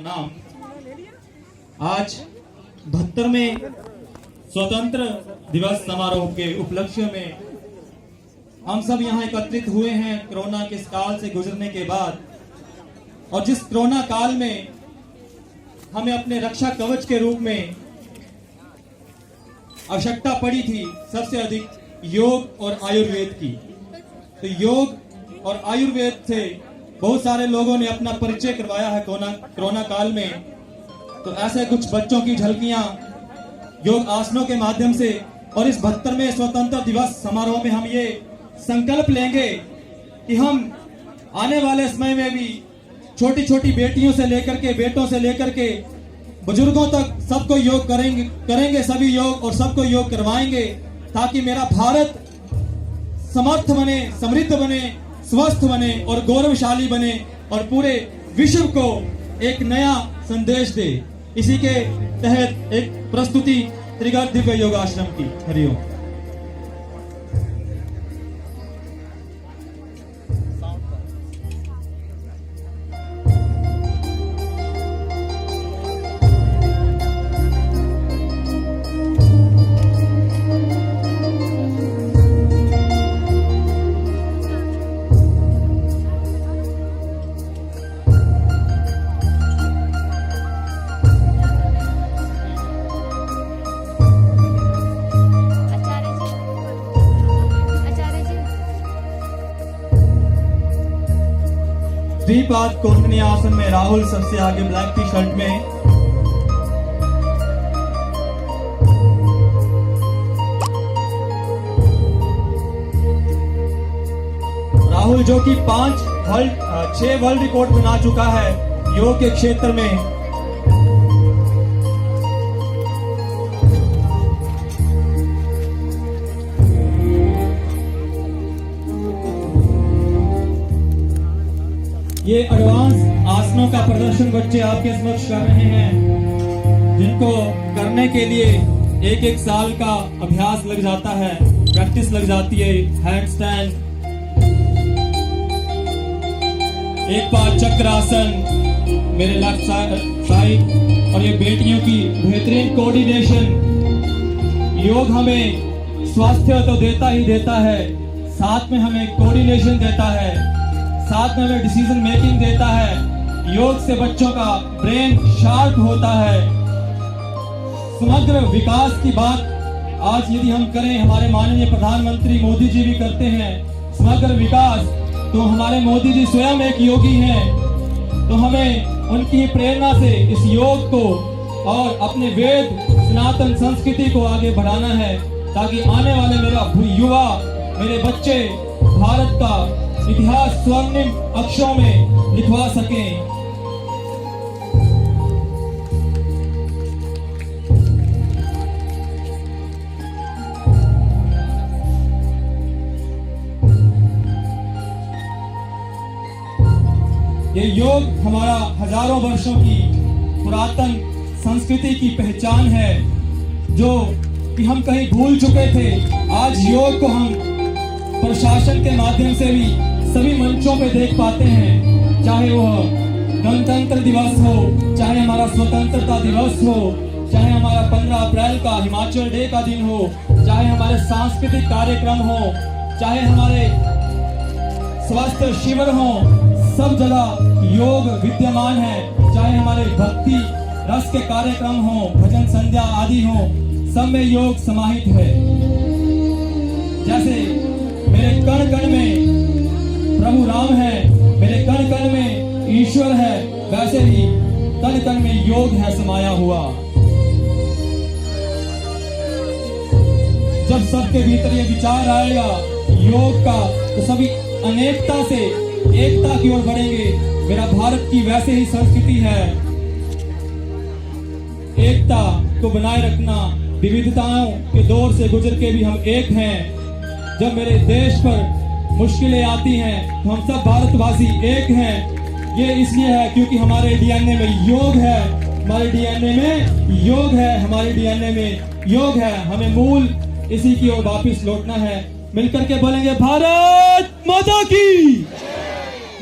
नाम आज 72वें स्वतंत्र दिवस समारोह के उपलक्ष्य में हम सब यहाँ एकत्रित हुए हैं कोरोना के इस काल से गुजरने के बाद। और जिस कोरोना काल में हमें अपने रक्षा कवच के रूप में आवश्यकता पड़ी थी सबसे अधिक योग और आयुर्वेद की, तो योग और आयुर्वेद से बहुत सारे लोगों ने अपना परिचय करवाया है कोरोना काल में। तो ऐसे कुछ बच्चों की झलकियां योग आसनों के माध्यम से, और इस 72वें स्वतंत्र दिवस समारोह में हम ये संकल्प लेंगे कि हम आने वाले समय में भी छोटी छोटी बेटियों से लेकर के बेटों से लेकर के बुजुर्गों तक सबको योग करेंगे सभी योग और सबको योग करवाएंगे, ताकि मेरा भारत समर्थ बने, समृद्ध बने, स्वस्थ बने और गौरवशाली बने और पूरे विश्व को एक नया संदेश दे। इसी के तहत एक प्रस्तुति त्रिगर्त दिव्य योगाश्रम की। हरिओम। द्विपाद कोंकणी आसन में राहुल सबसे आगे ब्लैक टी शर्ट में। राहुल जो कि 6 वर्ल्ड रिकॉर्ड बना चुका है योग के क्षेत्र में। ये एडवांस आसनों का प्रदर्शन बच्चे आपके समक्ष कर रहे हैं, जिनको करने के लिए एक साल का अभ्यास लग जाता है, प्रैक्टिस लग जाती है। हैंड स्टैंड, एक पाद चक्रासन मेरे लेफ्ट साइड, और ये बेटियों की बेहतरीन कोऑर्डिनेशन। योग हमें स्वास्थ्य तो देता ही देता है, साथ में हमें कोऑर्डिनेशन देता है, साथ में हमें डिसीजन मेकिंग देता है। योग से बच्चों का ब्रेन शार्प होता है। समग्र विकास की बात आज यदि हम करें, हमारे माननीय प्रधानमंत्री मोदी जी भी करते हैं समग्र विकास, तो हमारे मोदी जी स्वयं एक योगी हैं। तो हमें उनकी प्रेरणा से इस योग को और अपने वेद सनातन संस्कृति को आगे बढ़ाना है, ताकि आने वाले मेरा युवा, मेरे बच्चे भारत का इतिहास स्वर्णिम अक्षरों में लिखवा सकें। ये योग हमारा हजारों वर्षों की पुरातन संस्कृति की पहचान है, जो कि हम कहीं भूल चुके थे। आज योग को हम प्रशासन के माध्यम से भी सभी मंचों पे देख पाते हैं, चाहे वह गणतंत्र दिवस हो, चाहे हमारा स्वतंत्रता दिवस हो, चाहे हमारा 15 अप्रैल का हिमाचल डे का दिन हो, चाहे हमारे सांस्कृतिक कार्यक्रम हो, चाहे हमारे स्वास्थ्य शिविर हो, सब जगह योग विद्यमान है। चाहे हमारे भक्ति रस के कार्यक्रम हो, भजन संध्या आदि हो, सब में योग समाहित है। जैसे मेरे कण कण में प्रभु राम है, मेरे कण कण में ईश्वर है, वैसे ही कण कण में योग है समाया हुआ। जब सबके भीतर ये विचार आएगा योग का, तो सभी अनेकता से एकता की ओर बढ़ेंगे। मेरा भारत की वैसे ही संस्कृति है, एकता को बनाए रखना। विविधताओं के दौर से गुजर के भी हम एक हैं। जब मेरे देश पर मुश्किलें आती हैं, तो हम सब भारतवासी एक हैं। ये इसलिए है क्योंकि हमारे डीएनए में योग है, हमारे डीएनए में योग है, हमारे डीएनए में योग है। हमें मूल इसी की ओर वापिस लौटना है। मिलकर के बोलेंगे भारत माता की।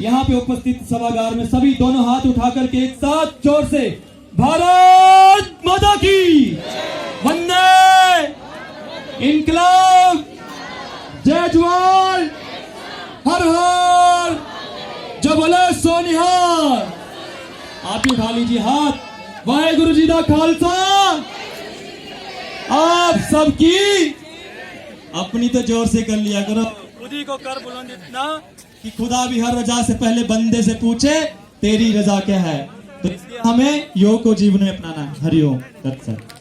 यहाँ पे उपस्थित सभागार में सभी दोनों हाथ उठा करके एक साथ जोर से भारत माता की वंदे, इनकलाब, जय जवान, हर हर, जय बोले सोनिहार। आप भी उठा लीजिए हाथ। वाहेगुरु जी दा खालसा, आप सबकी। अपनी तो जोर से कर लिया करो, खुद ही को कर बुलंद इतना कि खुदा भी हर रजा से पहले बंदे से पूछे तेरी रजा क्या है। तो इसलिए हमें योग को जीवन में अपनाना है। हरिओम तत्सत।